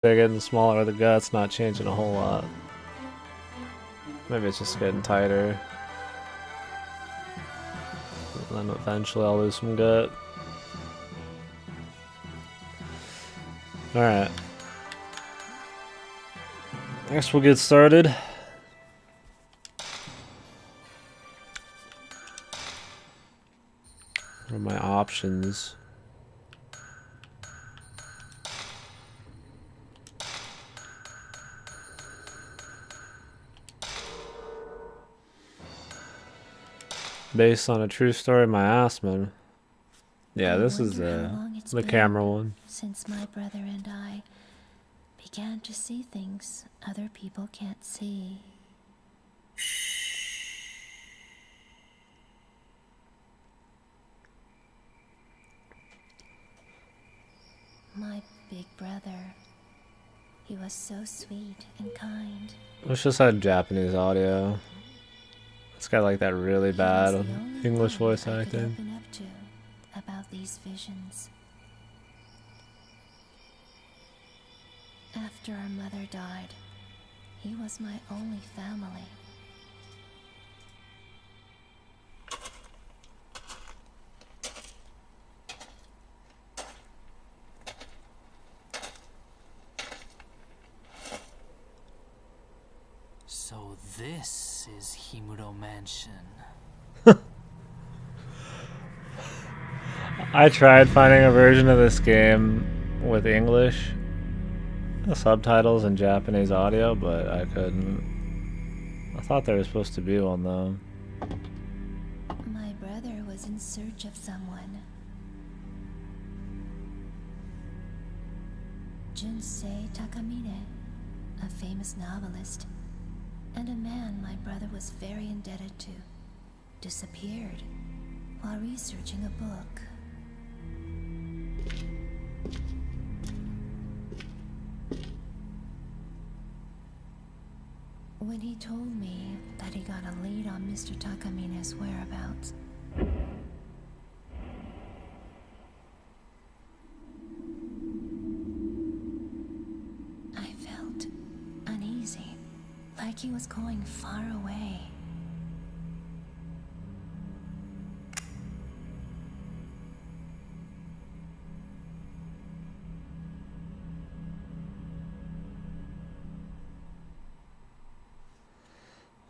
They're getting smaller, the gut's not changing a whole lot. Maybe it's just getting tighter. And then eventually I'll lose some gut. Alright. I guess we'll get started. What are my options? Based on a true story, my assman. Yeah, this is the camera one. Since my brother and I began to see things other people can't see. My big brother, he was so sweet and kind. Let's just have Japanese audio. It's got like that really bad English voice acting. Open up to about these visions. After our mother died, he was my only family. So this is Himuro Mansion. I tried finding a version of this game with English subtitles and Japanese audio, but I couldn't. I thought there was supposed to be one though. My brother was in search of someone. Junsei Takamine, a famous novelist, and a man my brother was very indebted to, disappeared while researching a book. When he told me that he got a lead on Mr. Takamine's whereabouts, I felt uneasy, like he was going far away.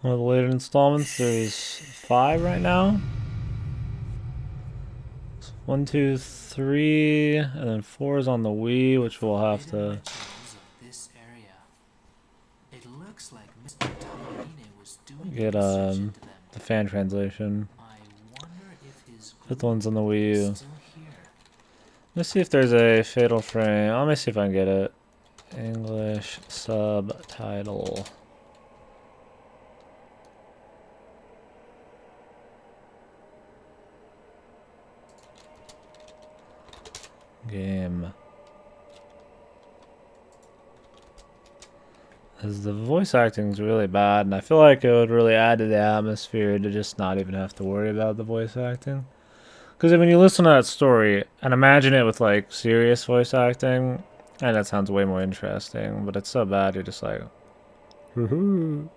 One of the later installments, there's 5 right now. 1, 2, 3, and then 4 is on the Wii, which we'll have to get the fan translation. 5th one's on the Wii U. Let's see if there's a fatal frame. Let me see if I can get it. English subtitle. Game. As the voice acting is really bad, and I feel like it would really add to the atmosphere to just not even have to worry about the voice acting. Because when you listen to that story and imagine it with like serious voice acting, and that sounds way more interesting, but it's so bad you're just like, hoo-hoo.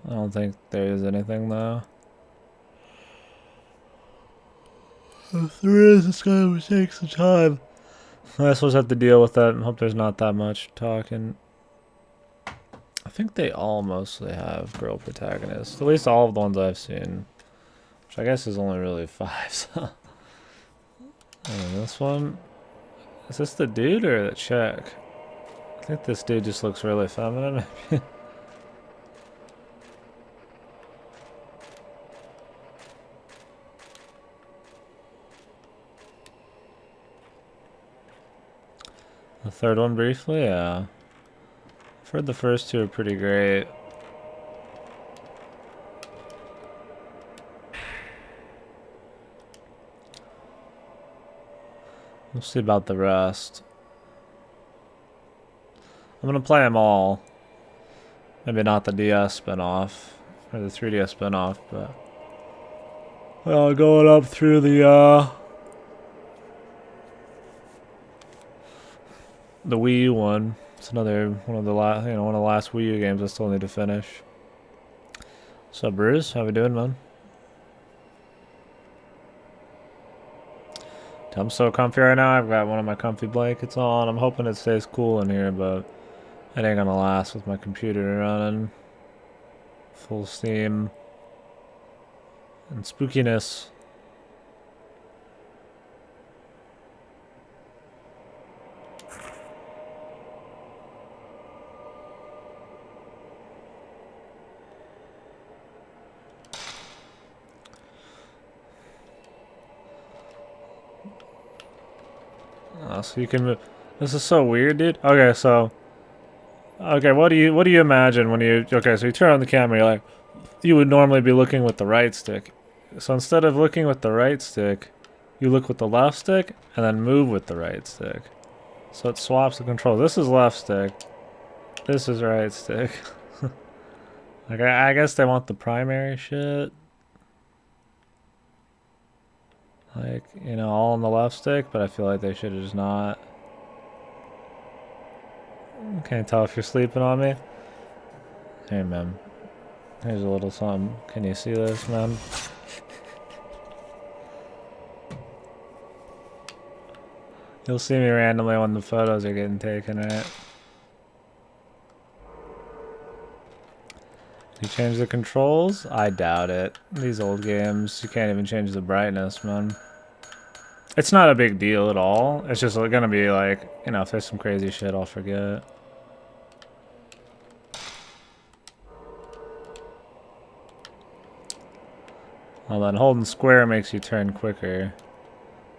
I don't think there is anything though. If there is, it's gonna take some time. I suppose I have to deal with that and hope there's not that much talking. I think they all mostly have girl protagonists. At least all of the ones I've seen. Which I guess is only really 5, so. And this one. Is this the dude or the chick? I think this dude just looks really feminine. The third one briefly, yeah. I've heard the first 2 are pretty great. We'll see about the rest. I'm gonna play them all. Maybe not the DS spinoff or the 3DS spinoff, but Going up through the Wii U one. It's another one of the last, one of the last Wii U games I still need to finish. What's up, Bruce? How we doing, man? I'm so comfy right now. I've got one of my comfy blankets on. I'm hoping it stays cool in here, but it ain't gonna last with my computer running full steam and spookiness. So you can move. This is so weird, dude. Okay, so what do you imagine when you so you turn on the camera, you're like, you would normally be looking with the right stick. So instead of looking with the right stick, you look with the left stick and then move with the right stick. So it swaps the control. This is left stick. This is right stick. Like I guess they want the primary shit. Like, all on the left stick, but I feel like they should have just not. Can't tell if you're sleeping on me. Hey, man. Here's a little something. Can you see this, man? You'll see me randomly when the photos are getting taken, right? You change the controls? I doubt it. These old games, you can't even change the brightness, man. It's not a big deal at all. It's just gonna be like, if there's some crazy shit, I'll forget. Well, then holding square makes you turn quicker,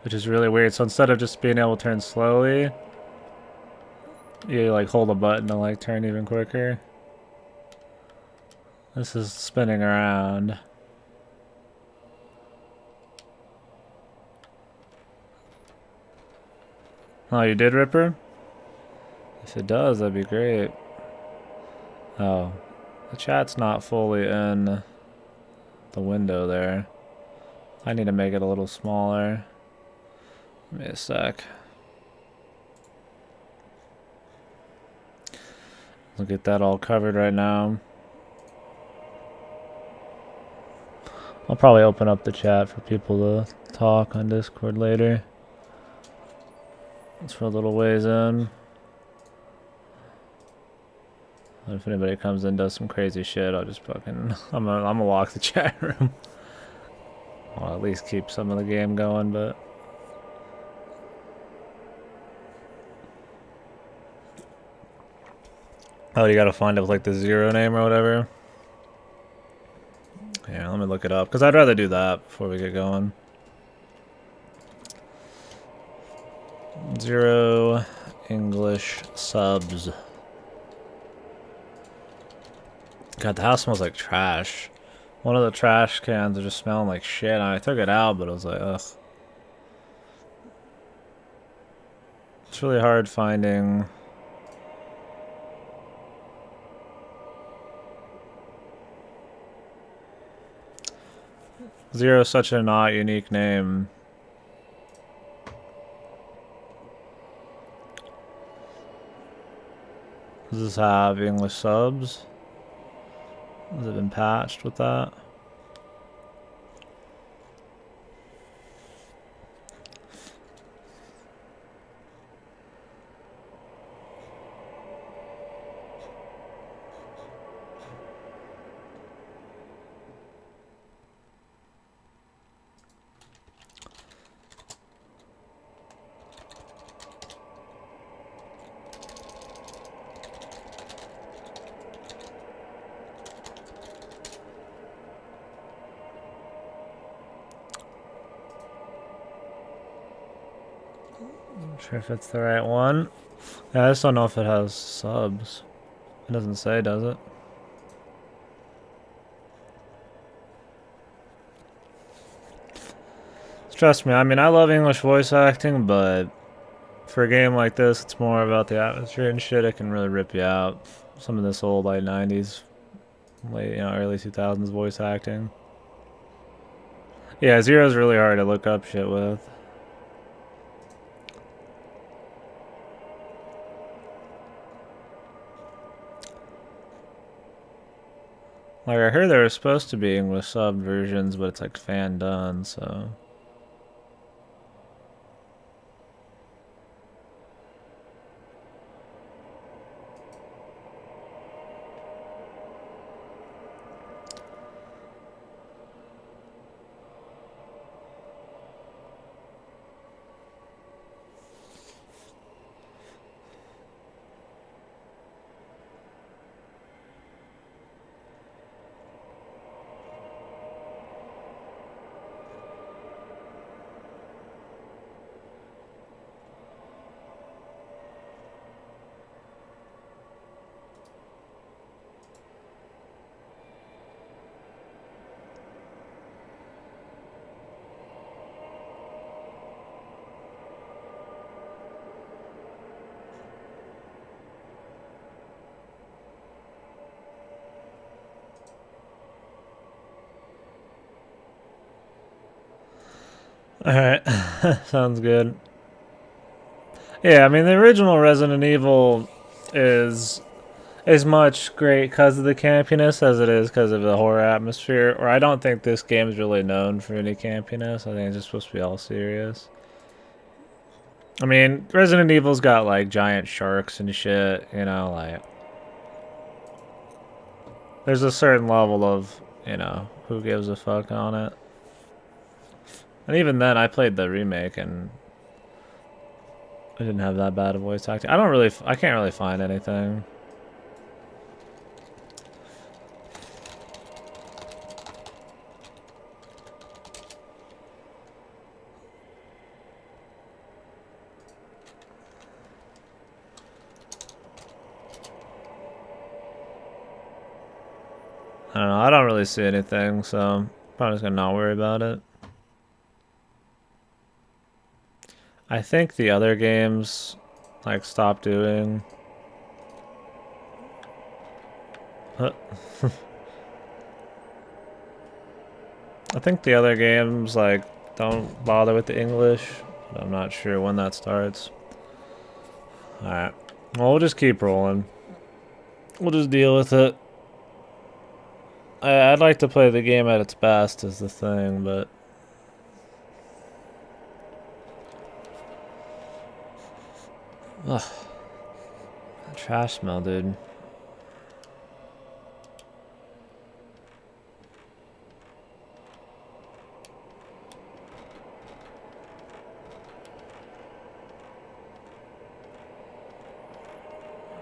which is really weird. So instead of just being able to turn slowly, you like hold a button to like turn even quicker. This is spinning around. Oh, you did, Ripper? If it does, that'd be great. Oh, the chat's not fully in the window there. I need to make it a little smaller. Give me a sec. We'll get that all covered right now. I'll probably open up the chat for people to talk on Discord later. It's for a little ways in. If anybody comes in and does some crazy shit, I'll just fucking... I'm gonna lock the chat room. I'll at least keep some of the game going, but... Oh, you gotta find it with like the 0 name or whatever? Yeah, let me look it up, because I'd rather do that before we get going. 0 English subs. God, the house smells like trash. One of the trash cans are just smelling like shit. And I took it out, but I was like, ugh. It's really hard finding... Zero is such a not unique name. Does this have English subs? Has it been patched with that? Not sure if it's the right one. Yeah, I just don't know if it has subs. It doesn't say, does it? Trust me, I mean, I love English voice acting, but for a game like this, it's more about the atmosphere and shit. It can really rip you out. Some of this old, like, 90s, late, early 2000s voice acting. Yeah, Zero's really hard to look up shit with. Like, I heard there were supposed to be English sub versions, but it's like fan done, so. Alright, sounds good. Yeah, I mean, the original Resident Evil is as much great because of the campiness as it is because of the horror atmosphere. Or I don't think this game's really known for any campiness. I think it's just supposed to be all serious. I mean, Resident Evil's got like giant sharks and shit, you know, like there's a certain level of, you know, who gives a fuck on it. And even then, I played the remake and I didn't have that bad a voice acting. I can't really find anything. I don't know, I don't really see anything, so I'm probably just gonna not worry about it. I think the other games, like, stop doing... I think the other games, like, don't bother with the English. But I'm not sure when that starts. Alright. Well, we'll just keep rolling. We'll just deal with it. I'd like to play the game at its best is the thing, but... Ugh. That trash smell, dude.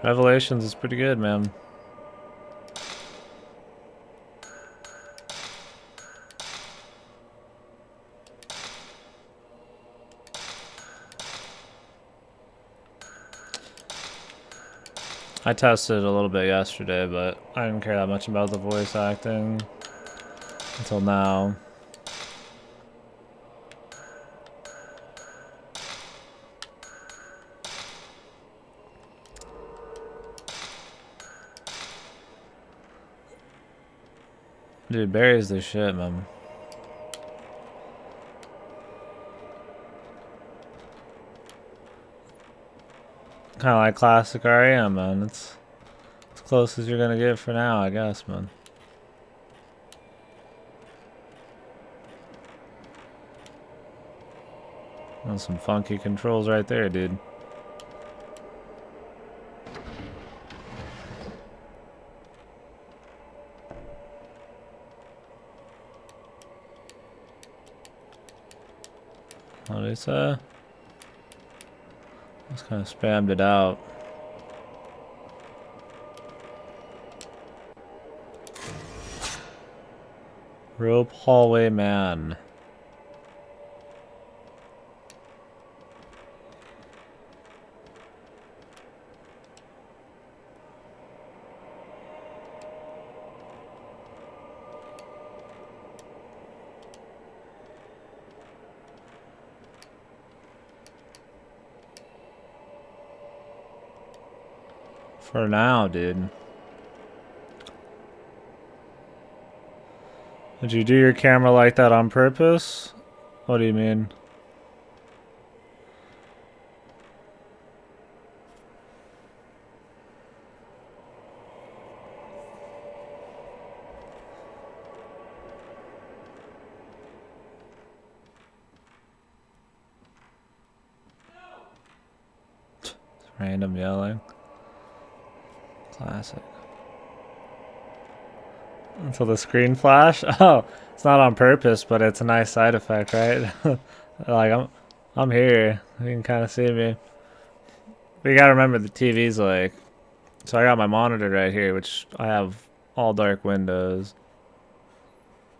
Revelations is pretty good, man. I tested it a little bit yesterday, but I didn't care that much about the voice acting until now. Dude, Barry's the shit, man. Kind of like classic REM, man. It's as close as you're gonna get for now, I guess, man. That's some funky controls right there, dude. What did he say? Just kind of spammed it out. Rope hallway man. For now, dude. Did you do your camera like that on purpose? What do you mean? Random yelling. Classic. Until the screen flash? Oh, it's not on purpose, but it's a nice side effect, right? Like, I'm here. You can kind of see me. But you gotta remember the TV's like... So I got my monitor right here, which I have all dark windows.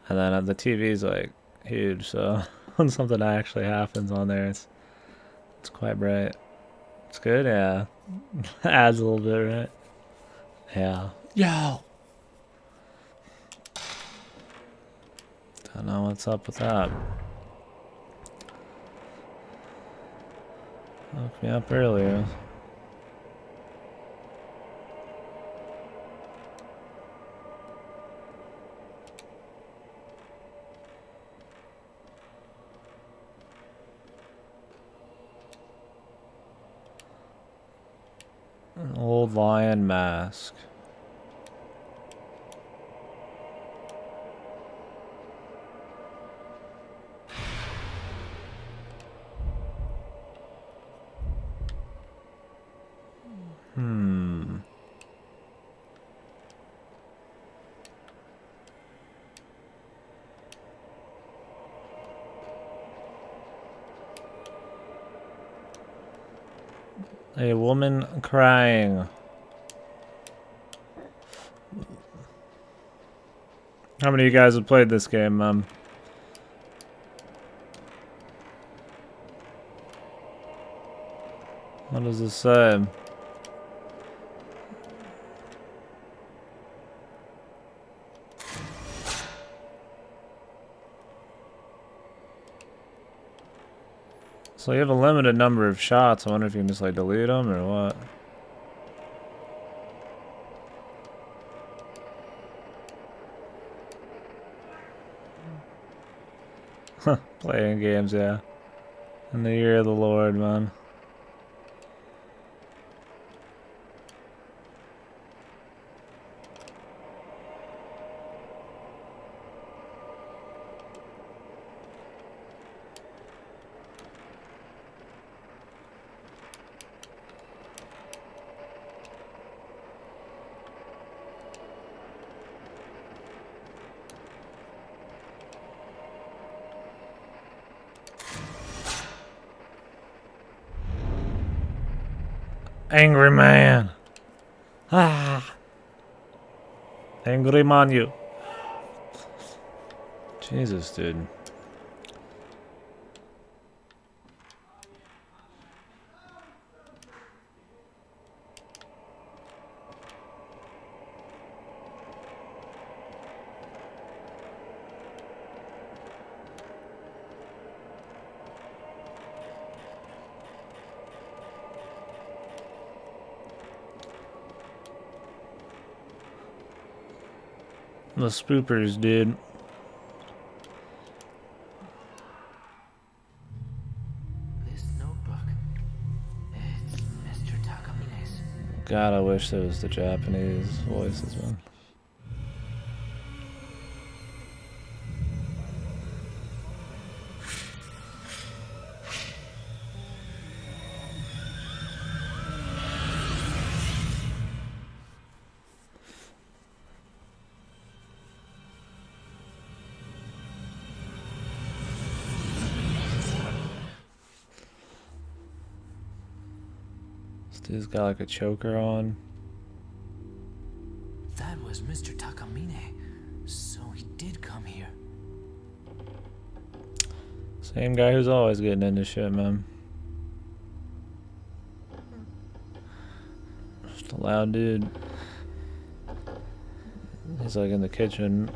And then the TV's like huge, so when something actually happens on there, it's quite bright. It's good, yeah. Adds a little bit, right? Yeah. Yo! Don't know what's up with that. Woke me up earlier. An old lion mask. A woman crying. How many of you guys have played this game, What does this say? So you have a limited number of shots. I wonder if you can just like delete them or what? Playing games, yeah. In the year of the Lord, man. Angry man. Ah. Angry man, you. Jesus, dude. The spoopers, dude. This notebook. It's Mr. Takamine's. God, I wish there was the Japanese voices, man. This dude's got like a choker on. That was Mr. Takamine. So he did come here. Same guy who's always getting into shit, man. Just a loud dude. He's like in the kitchen.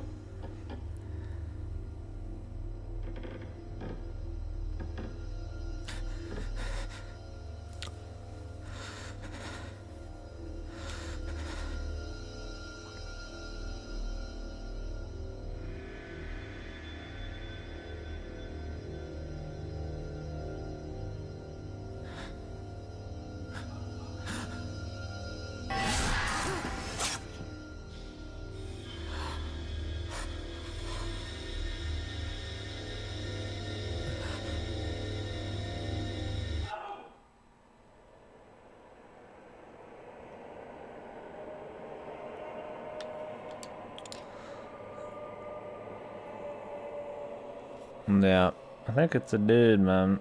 Yeah, I think it's a dude, man.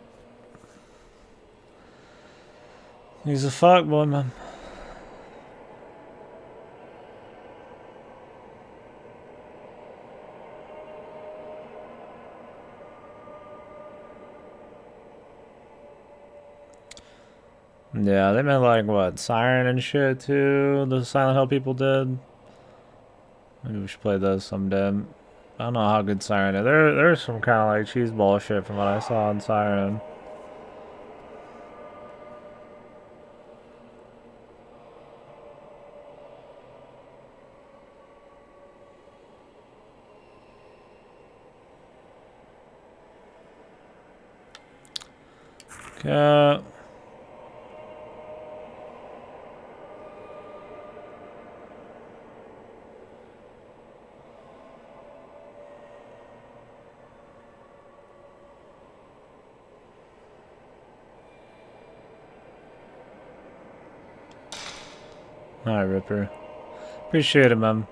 He's a fuckboy, man. Yeah, they meant like what, Siren and shit too. The Silent Hill people did. Maybe we should play those someday. I don't know how good Siren is. There's some kind of like cheese ball shit from what I saw in Siren. Okay. Alright, Ripper. Appreciate it, man.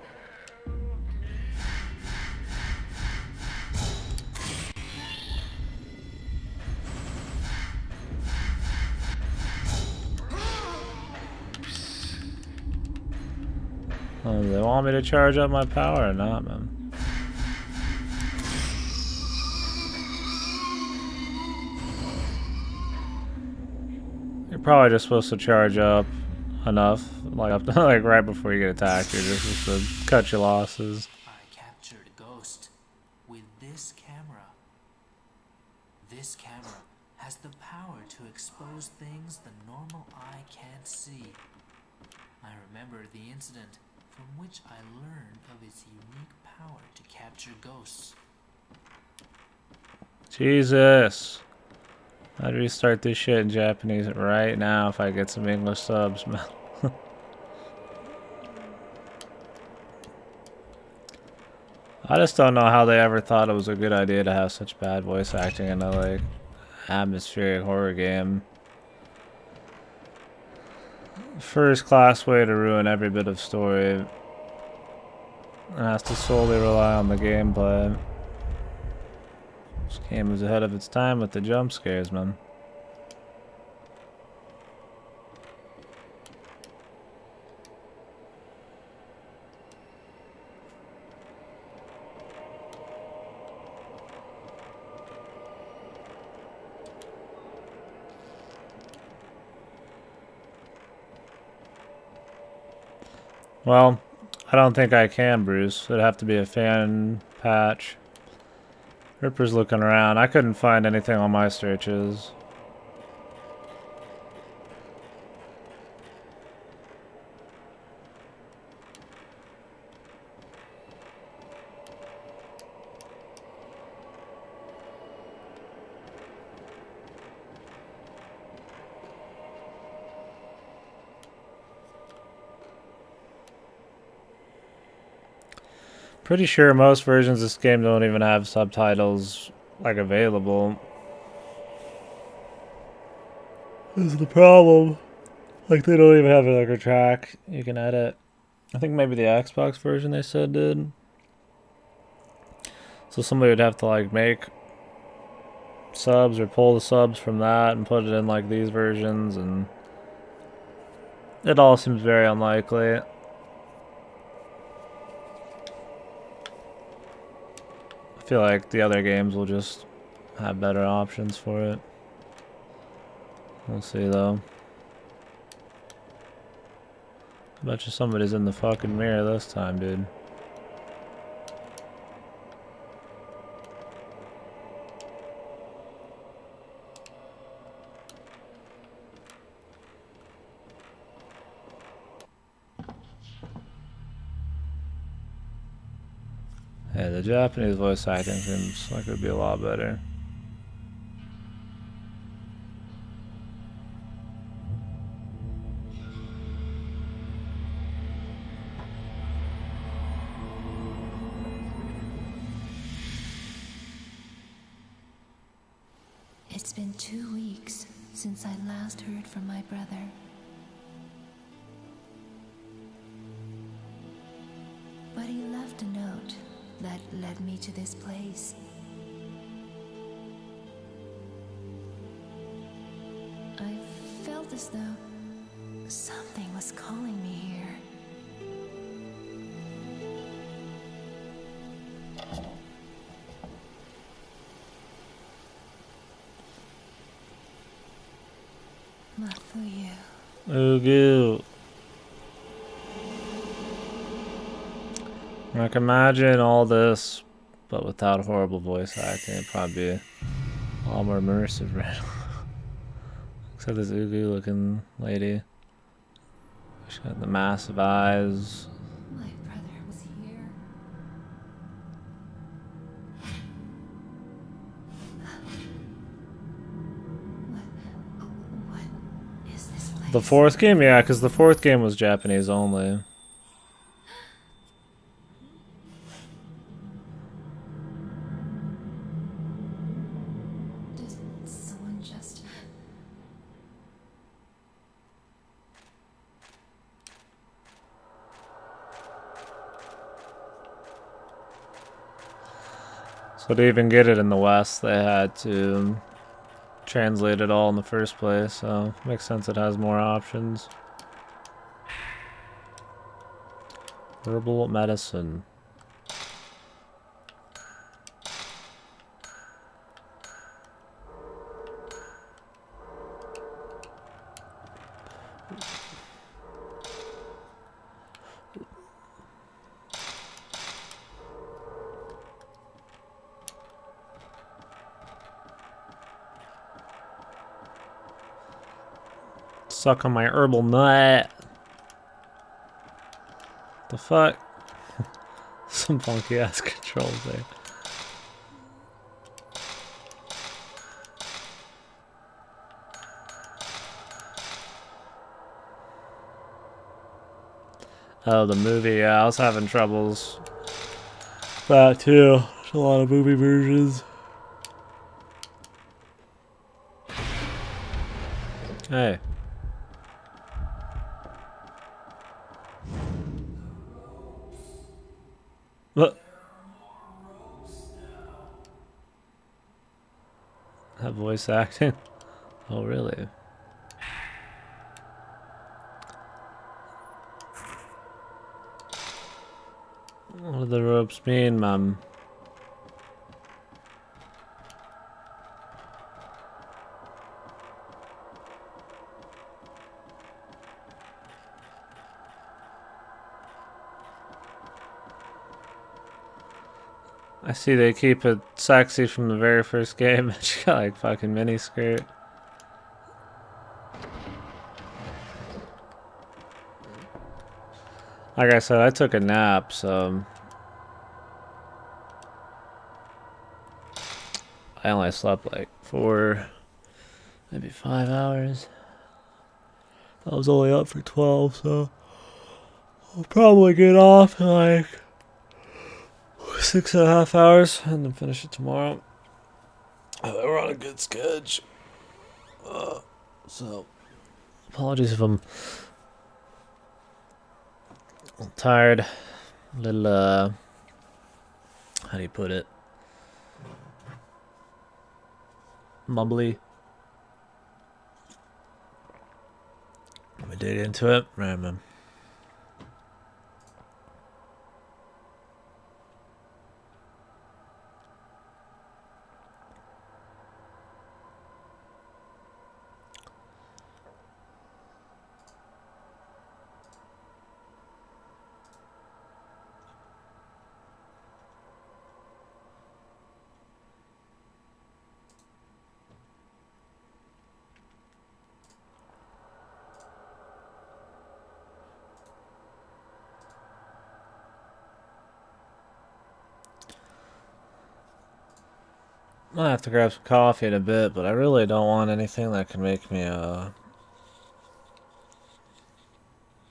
Oh, do they want me to charge up my power or not, man? You're probably just supposed to charge up enough, like up to, like right before you get attacked. You're just supposed to cut your losses. I captured a ghost with this camera. This camera has the power to expose things the normal eye can't see. I remember the incident from which I learned of its unique power to capture ghosts. Jesus. I'd restart this shit in Japanese right now if I get some English subs, man. I just don't know how they ever thought it was a good idea to have such bad voice acting in a like atmospheric horror game. First class way to ruin every bit of story. It has to solely rely on the gameplay. This game was ahead of its time with the jump scares, man. Well, I don't think I can, Bruce. It'd have to be a fan patch. Ripper's looking around. I couldn't find anything on my searches. Pretty sure most versions of this game don't even have subtitles like available. This is the problem. Like they don't even have like a track you can edit. I think maybe the Xbox version they said did. So somebody would have to like make subs or pull the subs from that and put it in like these versions, and it all seems very unlikely. I feel like the other games will just have better options for it. We'll see though. I bet you somebody's in the fucking mirror this time, dude. Yeah, the Japanese voice acting seems like it would be a lot better. It's been 2 weeks since I last heard from my brother. But he left a note that led me to this place. felt as though something was calling me here. Mafuyu. Ooh. I can imagine all this, but without horrible voice acting, it'd probably be a lot more immersive, right? Except this Ugu looking lady. She got the massive eyes. My brother was here. What is this place? The fourth game? Yeah, because the fourth game was Japanese only. Did someone just... So to even get it in the West, they had to translate it all in the first place, so makes sense it has more options. Herbal medicine. Suck on my herbal nut. The fuck? Some funky ass controls there. Oh, the movie, yeah, I was having troubles. That too. There's a lot of movie versions. Hey. What? That voice acting? Oh, really? What do the ropes mean, ma'am? I see they keep it sexy from the very first game. She got like fucking mini skirt. Like I said, I took a nap, so I only slept like 4, maybe 5 hours. I was only up for 12, so I'll probably get off in like 6.5 hours and then finish it tomorrow. We're on a good schedule. So, apologies if I'm tired. A little, how do you put it? Mumbly. Let me dig into it. Right, man. Might have to grab some coffee in a bit, but I really don't want anything that can make me,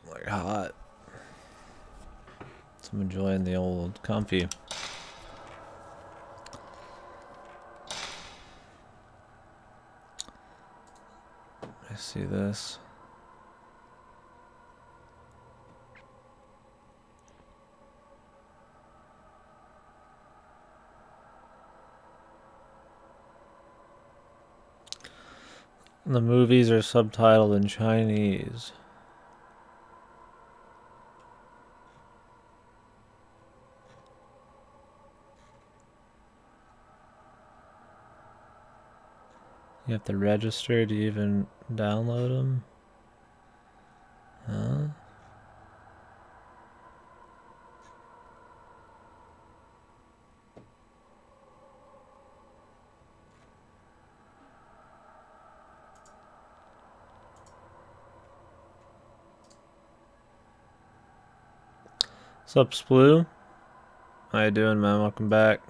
like hot. So I'm enjoying the old comfy. I see this. The movies are subtitled in Chinese. You have to register to even download them? Huh? What's up, Sploo? How you doing, man? Welcome back.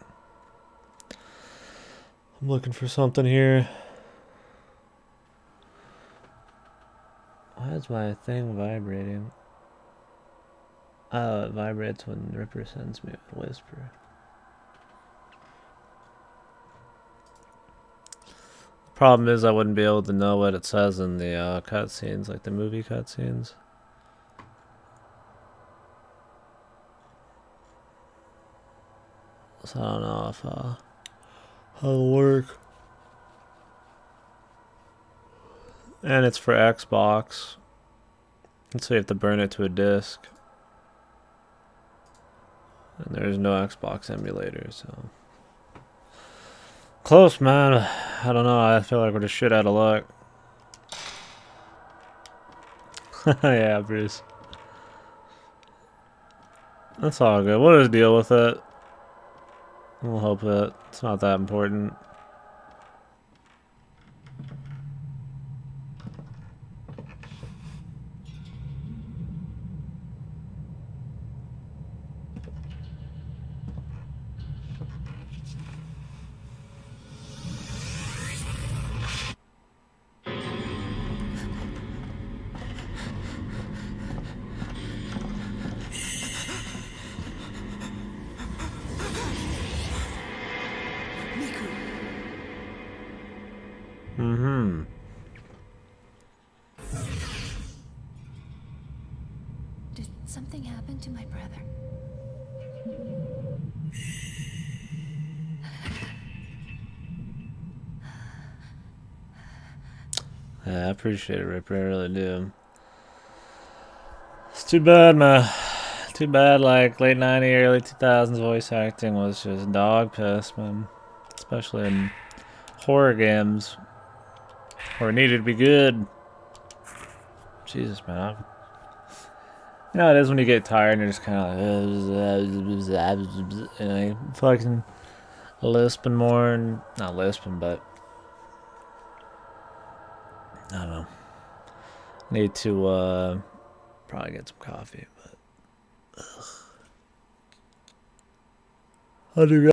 I'm looking for something here. Why is my thing vibrating? Oh, it vibrates when Ripper sends me a whisper. Problem is I wouldn't be able to know what it says in the cutscenes, like the movie cutscenes. So I don't know if how it'll work. And it's for Xbox. And so you have to burn it to a disc. And there's no Xbox emulator, so. Close, man. I don't know. I feel like we're just shit out of luck. Yeah, Bruce. That's all good. We'll just deal with it. We'll hope that it's not that important. Mm-hmm. Did something happen to my brother? Yeah, I appreciate it, Ripper. I really do. It's too bad, man. Too bad, like, late 90s, early 2000s voice acting was just dog piss, man. Especially in horror games. Where it needed to be good. Jesus, man. You know, it is when you get tired and you're just kind of like, you know, you fucking lisping more and not lisping, but I don't know. Need to probably get some coffee, but I'll do